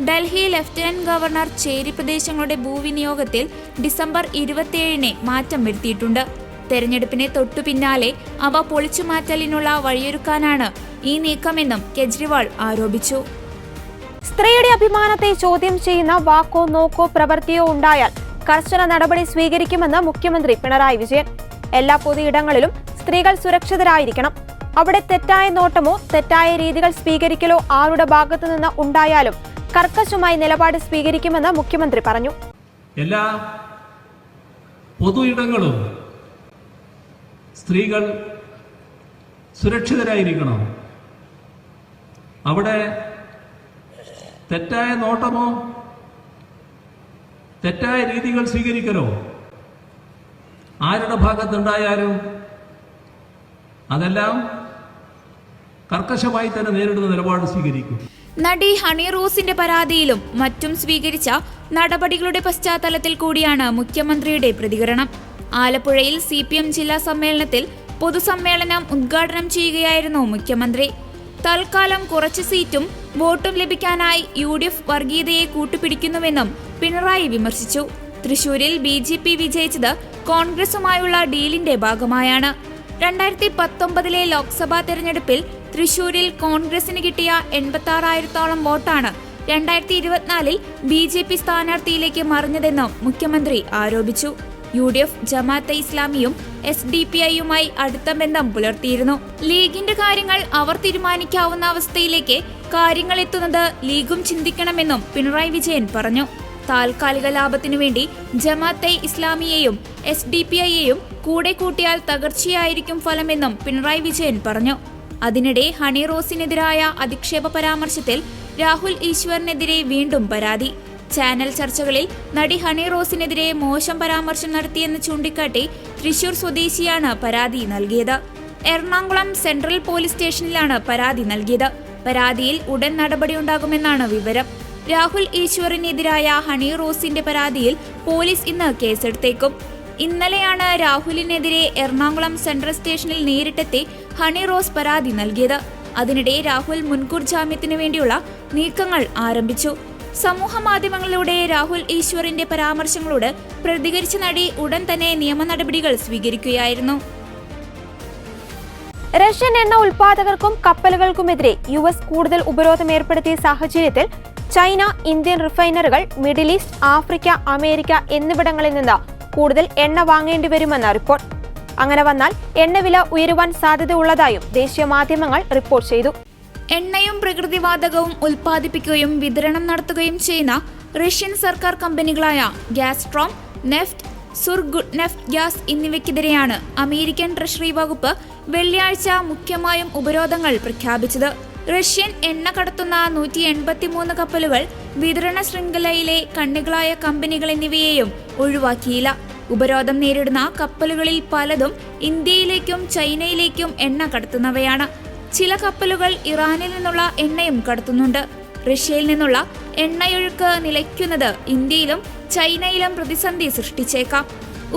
ഡൽഹി ലഫ്റ്റനന്റ് ഗവർണർ ചേരി പ്രദേശങ്ങളുടെ ഭൂവിനിയോഗത്തിൽ ഡിസംബർ 27-ന് മാറ്റം വരുത്തിയിട്ടുണ്ട്. തെരഞ്ഞെടുപ്പിന് തൊട്ടു പിന്നാലെ അവ പൊളിച്ചുമാറ്റലിനുള്ള വഴിയൊരുക്കാനാണ് ഈ നീക്കമെന്നും കെജ്രിവാൾ ആരോപിച്ചു. സ്ത്രീയുടെ അഭിമാനത്തെ ചോദ്യം ചെയ്യുന്ന വാക്കോ നോക്കോ പ്രവൃത്തിയോ ഉണ്ടായാൽ കർശന നടപടി സ്വീകരിക്കുമെന്ന് മുഖ്യമന്ത്രി പിണറായി വിജയൻ. എല്ലാ പൊതുയിടങ്ങളിലും സ്ത്രീകൾ സുരക്ഷിതരായിരിക്കണം. അവിടെ തെറ്റായ നോട്ടമോ തെറ്റായ രീതികൾ സ്വീകരിക്കലോ ആരുടെ ഭാഗത്തു നിന്ന് ഉണ്ടായാലും കർക്കശമായി നിലപാട് സ്വീകരിക്കുമെന്ന് മുഖ്യമന്ത്രി പറഞ്ഞു. എല്ലാ പൊതുയിടങ്ങളും സ്ത്രീകൾ സുരക്ഷിതരായിരിക്കണം. അവിടെ തെറ്റായ നോട്ടമോ തെറ്റായ രീതികൾ സ്വീകരിക്കലോ ആരുടെ ഭാഗത്തുണ്ടായാലും അതെല്ലാം കർക്കശമായി തന്നെ നേരിടുന്ന നിലപാട് സ്വീകരിക്കും. നടി ഹണി റോസിന്റെ പരാതിയിലും മറ്റും സ്വീകരിച്ച നടപടികളുടെ പശ്ചാത്തലത്തിൽ കൂടിയാണ് മുഖ്യമന്ത്രിയുടെ പ്രതികരണം. ആലപ്പുഴയിൽ CPM ജില്ലാ സമ്മേളനത്തിൽ പൊതുസമ്മേളനം ഉദ്ഘാടനം ചെയ്യുകയായിരുന്നു മുഖ്യമന്ത്രി. തൽക്കാലം കുറച്ച് സീറ്റും വോട്ടും ലഭിക്കാനായി UDF വർഗീയതയെ കൂട്ടുപിടിക്കുന്നുവെന്നും പിണറായി വിമർശിച്ചു. തൃശൂരിൽ BJP വിജയിച്ചത് കോൺഗ്രസുമായുള്ള ഡീലിന്റെ ഭാഗമായാണ്. 2019 ലോക്സഭാ തെരഞ്ഞെടുപ്പിൽ തൃശൂരിൽ കോൺഗ്രസിന് കിട്ടിയ 86,000-ഓളം വോട്ടാണ് 2024 BJP സ്ഥാനാർത്ഥിയിലേക്ക് മറിഞ്ഞതെന്നും മുഖ്യമന്ത്രി ആരോപിച്ചു. UDF ജമാഅത്തെ ഇസ്ലാമിയും SDPIയുമായി അടുത്ത ബന്ധം പുലർത്തിയിരുന്നു. ലീഗിന്റെ കാര്യങ്ങൾ അവർ തീരുമാനിക്കാവുന്ന അവസ്ഥയിലേക്ക് കാര്യങ്ങൾ എത്തുന്നത് ലീഗും ചിന്തിക്കണമെന്നും പിണറായി വിജയൻ പറഞ്ഞു. താൽക്കാലിക ലാഭത്തിനു വേണ്ടി ജമാഅത്തെ ഇസ്ലാമിയെയും SDPIയെയും കൂടെ കൂട്ടിയാൽ തകർച്ചയായിരിക്കും ഫലമെന്നും പിണറായി വിജയൻ പറഞ്ഞു. അതിനിടെ ഹണി റോസിനെതിരായ അധിക്ഷേപ പരാമർശത്തിൽ രാഹുൽ ഈശ്വറിനെതിരെ വീണ്ടും പരാതി. ചാനൽ ചർച്ചകളിൽ നടി ഹണി റോസിനെതിരെ മോശം പരാമർശം നടത്തിയെന്ന് ചൂണ്ടിക്കാട്ടി തൃശൂർ സ്വദേശിയാണ് പരാതി നൽകിയത്. എറണാകുളം സെൻട്രൽ പോലീസ് സ്റ്റേഷനിലാണ് പരാതി നൽകിയത്. പരാതിയിൽ ഉടൻ നടപടിയുണ്ടാകുമെന്നാണ് വിവരം. രാഹുൽ ഈശ്വറിനെതിരായ ഹണി റോസിന്റെ പരാതിയിൽ പോലീസ് ഇന്ന് കേസെടുത്തേക്കും. ഇന്നലെയാണ് രാഹുലിനെതിരെ എറണാകുളം സെൻട്രൽ സ്റ്റേഷനിൽ നേരിട്ടെത്തി ഹണി റോസ് പരാതി നൽകിയത്. അതിനിടെ രാഹുൽ മുൻകൂർ ജാമ്യത്തിനു വേണ്ടിയുള്ള നീക്കങ്ങൾ ആരംഭിച്ചു. സമൂഹ മാധ്യമങ്ങളിലൂടെ രാഹുൽ ഈശ്വറിന്റെ പരാമർശങ്ങളോട് പ്രതികരിച്ച നടി ഉടൻ തന്നെ നിയമ നടപടികൾ സ്വീകരിക്കുകയായിരുന്നു. റഷ്യൻ എണ്ണ ഉൽപാദകർക്കും കപ്പലുകൾക്കുമെതിരെ US കൂടുതൽ ഉപരോധം ഏർപ്പെടുത്തിയ സാഹചര്യത്തിൽ ചൈന ഇന്ത്യൻ റിഫൈനറികൾ മിഡിൽ ഈസ്റ്റ്, ആഫ്രിക്ക, അമേരിക്ക എന്നിവിടങ്ങളിൽ നിന്ന് കൂടുതൽ എണ്ണ വാങ്ങേണ്ടി വരുമെന്ന റിപ്പോർട്ട്. അങ്ങനെ വന്നാൽ എണ്ണവില ഉയരുവാൻ സാധ്യതയുള്ളതായും ദേശീയ മാധ്യമങ്ങൾ റിപ്പോർട്ട് ചെയ്തു. എണ്ണയും പ്രകൃതിവാതകവും ഉൽപ്പാദിപ്പിക്കുകയും വിതരണം നടത്തുകയും ചെയ്യുന്ന റഷ്യൻ സർക്കാർ കമ്പനികളായ ഗാസ്ട്രോം, നെഫ്റ്റ്, സുർഗുഡ്നെഫ്റ്റ് ഗ്യാസ് എന്നിവയ്ക്കെതിരെയാണ് അമേരിക്കൻ ട്രഷറി വകുപ്പ് വെള്ളിയാഴ്ച മുഖ്യമായും ഉപരോധങ്ങൾ പ്രഖ്യാപിച്ചത്. റഷ്യൻ എണ്ണ കടത്തുന്ന 183 കപ്പലുകൾ, വിതരണ ശൃംഖലയിലെ കണ്ണികളായ കമ്പനികൾ എന്നിവയെയും ഒഴിവാക്കിയില്ല. ഉപരോധം നേരിടുന്ന കപ്പലുകളിൽ പലതും ഇന്ത്യയിലേക്കും ചൈനയിലേക്കും എണ്ണ കടത്തുന്നവയാണ്. ചില കപ്പലുകൾ ഇറാനിൽ നിന്നുള്ള എണ്ണയും കടത്തുന്നുണ്ട്. റഷ്യയിൽ നിന്നുള്ള എണ്ണയൊഴുക്ക് നിലയ്ക്കുന്നത് ഇന്ത്യയിലും ചൈനയിലും പ്രതിസന്ധി സൃഷ്ടിച്ചേക്കാം.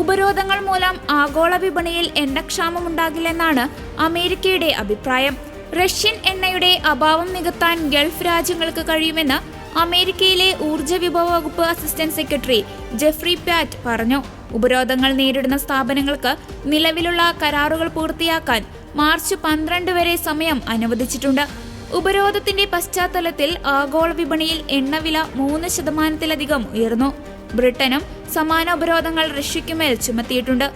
ഉപരോധങ്ങൾ മൂലം ആഗോള വിപണിയിൽ എണ്ണക്ഷാമമുണ്ടാകില്ലെന്നാണ് അമേരിക്കയുടെ അഭിപ്രായം. റഷ്യൻ എണ്ണയുടെ അഭാവം നികത്താൻ ഗൾഫ് രാജ്യങ്ങൾക്ക് കഴിയുമെന്ന് അമേരിക്കയിലെ ഊർജ്ജ വിഭവ വകുപ്പ് അസിസ്റ്റന്റ് സെക്രട്ടറി ജെഫ്രി പാറ്റ് പറഞ്ഞു. ഉപരോധങ്ങൾ നേരിടുന്ന സ്ഥാപനങ്ങൾക്ക് നിലവിലുള്ള കരാറുകൾ പൂർത്തിയാക്കാൻ മാർച്ച് 12 വരെ സമയം അനുവദിച്ചിട്ടുണ്ട്. ഉപരോധത്തിന്റെ പശ്ചാത്തലത്തിൽ ആഗോള വിപണിയിൽ എണ്ണവില 3% ഉയർന്നു. ബ്രിട്ടനും സമാന ഉപരോധങ്ങൾ റഷ്യയ്ക്കുമേൽ ചുമത്തിയിട്ടുണ്ട്.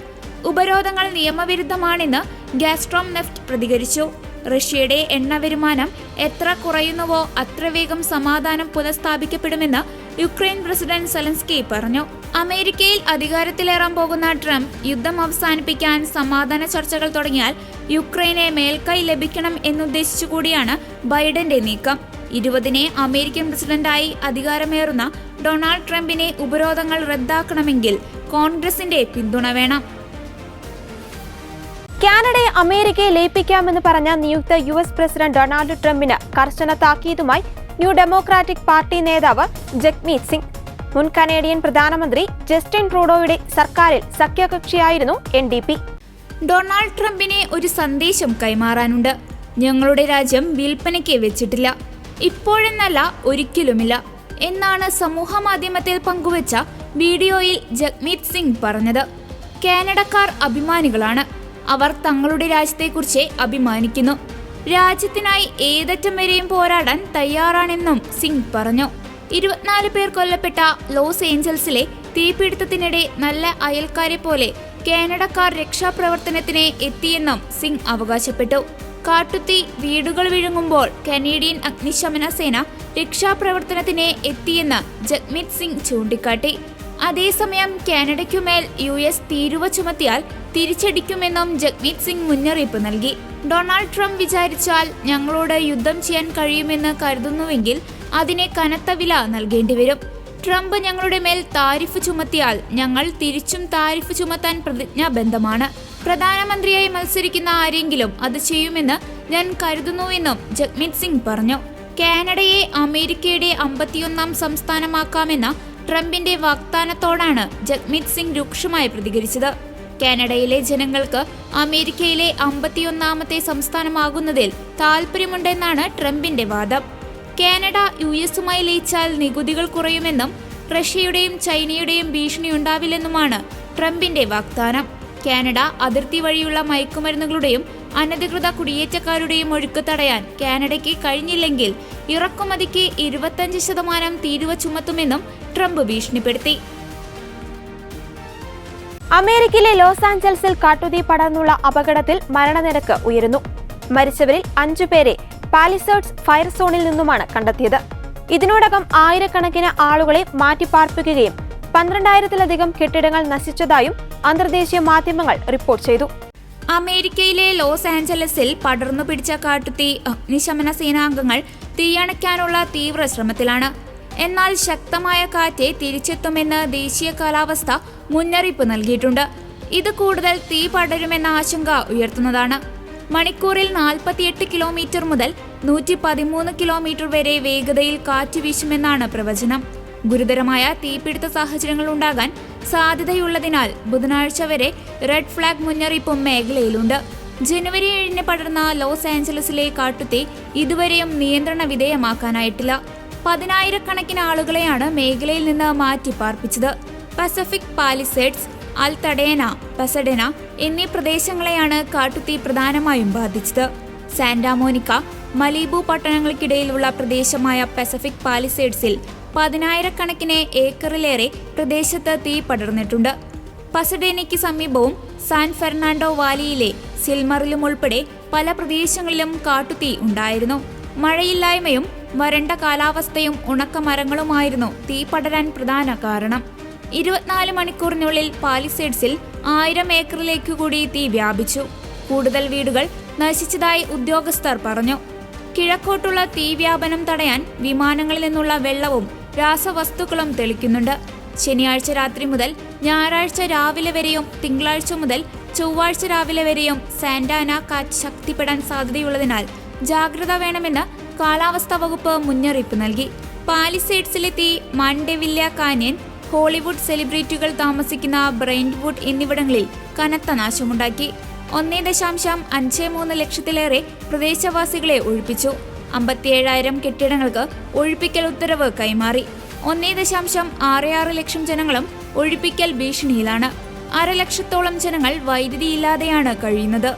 ഉപരോധങ്ങൾ നിയമവിരുദ്ധമാണെന്ന് ഗാസ്ട്രോം നെഫ്റ്റ് പ്രതികരിച്ചു. റഷ്യയുടെ എണ്ണ വരുമാനം എത്ര കുറയുന്നുവോ അത്ര വേഗം സമാധാനം പുനഃസ്ഥാപിക്കപ്പെടുമെന്ന് യുക്രൈൻ പ്രസിഡന്റ് സെലൻസ്കി പറഞ്ഞു. അമേരിക്കയിൽ അധികാരത്തിലേറാൻ പോകുന്ന ട്രംപ് യുദ്ധം അവസാനിപ്പിക്കാൻ സമാധാന ചർച്ചകൾ തുടങ്ങിയാൽ യുക്രൈനെ മേൽക്കൈ ലഭിക്കണം എന്നുദ്ദേശിച്ചുകൂടിയാണ് ബൈഡന്റെ നീക്കം. 20-ന് അമേരിക്കൻ പ്രസിഡന്റായി അധികാരമേറുന്ന ഡൊണാൾഡ് ട്രംപിനെ ഉപരോധങ്ങൾ റദ്ദാക്കണമെങ്കിൽ കോൺഗ്രസിന്റെ പിന്തുണ വേണം. കാനഡയെ അമേരിക്കയെ ലയിപ്പിക്കാമെന്ന് പറഞ്ഞ നിയുക്ത US പ്രസിഡന്റ് ഡൊണാൾഡ് ട്രംപിന് കർശന താക്കീതുമായി ന്യൂ ഡെമോക്രാറ്റിക് പാർട്ടി നേതാവ് ജഗ്മീത് സിംഗ്. മുൻ കനേഡിയൻ പ്രധാനമന്ത്രി ജസ്റ്റിൻ ട്രൂഡോയുടെ സർക്കാരിൽ സഖ്യകക്ഷിയായിരുന്നു NDP. ഡൊണാൾഡ് ട്രംപിനെ ഒരു സന്ദേശം കൈമാറാനുണ്ട്. ഞങ്ങളുടെ രാജ്യം വിൽപ്പനയ്ക്ക് വെച്ചിട്ടില്ല, ഇപ്പോഴെന്നല്ല ഒരിക്കലുമില്ല എന്നാണ് സമൂഹ മാധ്യമത്തിൽ പങ്കുവച്ച വീഡിയോയിൽ ജഗ്മീത് സിംഗ് പറഞ്ഞത്. കാനഡക്കാർ അഭിമാനികളാണ്. അവർ തങ്ങളുടെ രാജ്യത്തെക്കുറിച്ച് അഭിമാനിക്കുന്നു. രാജ്യത്തിനായി ഏതറ്റം വരെയും പോരാടാൻ തയ്യാറാണെന്നും സിംഗ് പറഞ്ഞു. 24 പേർ കൊല്ലപ്പെട്ട ലോസ് ഏഞ്ചൽസിലെ തീപിടുത്തത്തിനിടെ നല്ല അയൽക്കാരെ പോലെ കാനഡക്കാർ രക്ഷാപ്രവർത്തനത്തിന് എത്തിയെന്നും സിംഗ് അവകാശപ്പെട്ടു. കാട്ടുതീ വീടുകൾ വിഴുങ്ങുമ്പോൾ കനേഡിയൻ അഗ്നിശമന സേന രക്ഷാപ്രവർത്തനത്തിന് എത്തിയെന്ന് ജഗ്മീത് സിംഗ് ചൂണ്ടിക്കാട്ടി. അതേസമയം കാനഡയ്ക്കുമേൽ US തീരുവ ചുമത്തിയാൽ തിരിച്ചടിക്കുമെന്നും ജഗ്മീത് സിംഗ് മുന്നറിയിപ്പ് നൽകി. ഡൊണാൾഡ് ട്രംപ് വിചാരിച്ചാൽ ഞങ്ങളോട് യുദ്ധം ചെയ്യാൻ കഴിയുമെന്ന് കരുതുന്നുവെങ്കിൽ അതിനെ കനത്ത വില നൽകേണ്ടി വരും. ട്രംപ് ഞങ്ങളുടെ മേൽ താരിഫ് ചുമത്തിയാൽ ഞങ്ങൾ തിരിച്ചും താരിഫ് ചുമത്താൻ പ്രതിജ്ഞാബദ്ധമാണ്. പ്രധാനമന്ത്രിയായി മത്സരിക്കുന്ന ആരെങ്കിലും അത് ചെയ്യുമെന്ന് ഞാൻ കരുതുന്നുവെന്നും ജഗ്മീത് സിംഗ് പറഞ്ഞു. കാനഡയെ അമേരിക്കയുടെ 51ാം സംസ്ഥാനമാക്കാമെന്ന ട്രംപിന്റെ വാഗ്ദാനത്തോടാണ് ജഗ്മീത് സിംഗ് രൂക്ഷമായി പ്രതികരിച്ചത്. കാനഡയിലെ ജനങ്ങൾക്ക് അമേരിക്കയിലെ 51ാമത്തെ സംസ്ഥാനമാകുന്നതിൽ താൽപര്യമുണ്ടെന്നാണ് ട്രംപിന്റെ വാദം. കാനഡ US-മായി ലയിച്ചാൽ നികുതികൾ കുറയുമെന്നും റഷ്യയുടെയും ചൈനയുടെയും ഭീഷണി ഉണ്ടാവില്ലെന്നുമാണ് ട്രംപിന്റെ വാഗ്ദാനം. കാനഡ അതിർത്തി വഴിയുള്ള മയക്കുമരുന്നുകളുടെയും അനധികൃത കുടിയേറ്റക്കാരുടെയും ഒഴുക്ക് തടയാൻ കാനഡയ്ക്ക് കഴിഞ്ഞില്ലെങ്കിൽ ഇറക്കുമതിക്ക് 25% തീരുവ ചുമത്തുമെന്നും ട്രംപ് ഭീഷണിപ്പെടുത്തി. അമേരിക്കയിലെ ലോസ് ആഞ്ചൽസിൽ കാട്ടുതീ പടർന്നുള്ള അപകടത്തിൽ മരണനിരക്ക് ഉയരുന്നു. മരിച്ചവരിൽ 5 പേരെ പാലിസേഡ്സ് ഫയർ സോണിൽ നിന്നുമാണ് കണ്ടെത്തിയത്. ഇതിനോടകം ആയിരക്കണക്കിന് ആളുകളെ മാറ്റിപ്പാർപ്പിക്കുകയും 12,000-ലധികം കെട്ടിടങ്ങൾ നശിച്ചതായും അന്തർദേശീയ മാധ്യമങ്ങൾ റിപ്പോർട്ട് ചെയ്തു. അമേരിക്കയിലെ ലോസ് ആഞ്ചലസിൽ പടർന്നു പിടിച്ച കാട്ടുതീ അഗ്നിശമന സേനാംഗങ്ങൾ തീയണയ്ക്കാനുള്ള തീവ്ര ശ്രമത്തിലാണ്. എന്നാൽ ശക്തമായ കാറ്റ് തിരിച്ചെത്തുമെന്ന് ദേശീയ കാലാവസ്ഥ മുന്നറിയിപ്പ് നൽകിയിട്ടുണ്ട്. ഇത് കൂടുതൽ തീ പടരുമെന്ന ആശങ്ക ഉയർത്തുന്നതാണ്. മണിക്കൂറിൽ 48 കിലോമീറ്റർ മുതൽ 113 കിലോമീറ്റർ വരെ വേഗതയിൽ കാറ്റ് വീശുമെന്നാണ് പ്രവചനം. ഗുരുതരമായ തീപിടുത്ത സാഹചര്യങ്ങൾ ഉണ്ടാകാൻ സാധ്യതയുള്ളതിനാൽ ബുധനാഴ്ച വരെ റെഡ് ഫ്ലാഗ് മുന്നറിയിപ്പും മേഖലയിലുണ്ട്. ജനുവരി 7-ന് പടർന്ന ലോസ് ആഞ്ചലസിലെ കാട്ടുതീ ഇതുവരെയും നിയന്ത്രണ വിധേയമാക്കാനായിട്ടില്ല. 10,000-കണക്കിന് ആളുകളെയാണ് മേഖലയിൽ നിന്ന് മാറ്റിപ്പാർപ്പിച്ചത്. പസഫിക് പാലിസേഡ്സ്, അൽതഡേന, പസഡെന എന്നീ പ്രദേശങ്ങളെയാണ് കാട്ടുതീ പ്രധാനമായും ബാധിച്ചത്. സാന്റാമോനിക്ക, മലീബു പട്ടണങ്ങൾക്കിടയിലുള്ള പ്രദേശമായ പസഫിക് പാലിസേഡ്സിൽ 10,000-കണക്കിന് ഏക്കറിലേറെ പ്രദേശത്ത് തീ പടർന്നിട്ടുണ്ട്. പസഡേനയ്ക്ക് സമീപവും സാൻ ഫെർണാണ്ടോ വാലിയിലെ സിൽമറിലും ഉൾപ്പെടെ പല പ്രദേശങ്ങളിലും കാട്ടുതീ ഉണ്ടായിരുന്നു. മഴയില്ലായ്മയും വരണ്ട കാലാവസ്ഥയും ഉണക്കമരങ്ങളുമായിരുന്നു തീ പടരാൻ പ്രധാന കാരണം. 24 മണിക്കൂറിനുള്ളിൽ പാലിസേഡ്സിൽ 1000 ഏക്കറിലേക്ക് കൂടി തീ വ്യാപിച്ചു. കൂടുതൽ വീടുകൾ നശിച്ചതായി ഉദ്യോഗസ്ഥർ പറഞ്ഞു. കിഴക്കോട്ടുള്ള തീവ്യാപനം തടയാൻ വിമാനങ്ങളിൽ നിന്നുള്ള വെള്ളവും രാസവസ്തുക്കളും തെളിക്കുന്നുണ്ട്. ശനിയാഴ്ച രാത്രി മുതൽ ഞായറാഴ്ച രാവിലെ വരെയും തിങ്കളാഴ്ച മുതൽ ചൊവ്വാഴ്ച രാവിലെ വരെയും സാന്റാന കാറ്റ് ശക്തിപ്പെടാൻ സാധ്യതയുള്ളതിനാൽ ജാഗ്രത വേണമെന്ന് കാലാവസ്ഥാ വകുപ്പ് മുന്നറിയിപ്പ് നൽകി. പാലിസേഡ്സിലെ തീ മാൻഡെവില്ല കാന്യൻ, ഹോളിവുഡ് സെലിബ്രിറ്റികൾ താമസിക്കുന്ന ബ്രെയിൻവുഡ് എന്നിവിടങ്ങളിൽ കനത്ത നാശമുണ്ടാക്കി. 1.53 ലക്ഷത്തിലേറെ പ്രദേശവാസികളെ ഒഴിപ്പിച്ചു. 57,000 കെട്ടിടങ്ങൾക്ക് ഒഴിപ്പിക്കൽ ഉത്തരവ് കൈമാറി. 1.66 ലക്ഷം ജനങ്ങളും ഒഴിപ്പിക്കൽ ഭീഷണിയിലാണ്. 1/2 ലക്ഷത്തോളം ജനങ്ങൾ വൈദ്യുതിയില്ലാതെയാണ് കഴിയുന്നത്.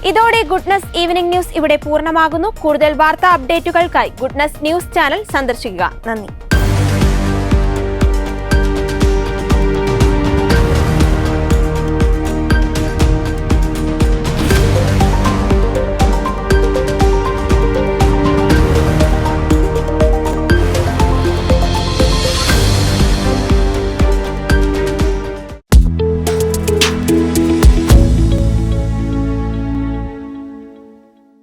ഇതോടെ ഗുഡ്നസ് ഈവനിംഗ് ന്യൂസ് ഇവിടെ പൂർണ്ണമാകുന്നു. കൂടുതൽ വാർത്താ അപ്ഡേറ്റുകൾക്കായി ഗുഡ്നസ് ന്യൂസ് ചാനൽ സന്ദർശിക്കുക. നന്ദി.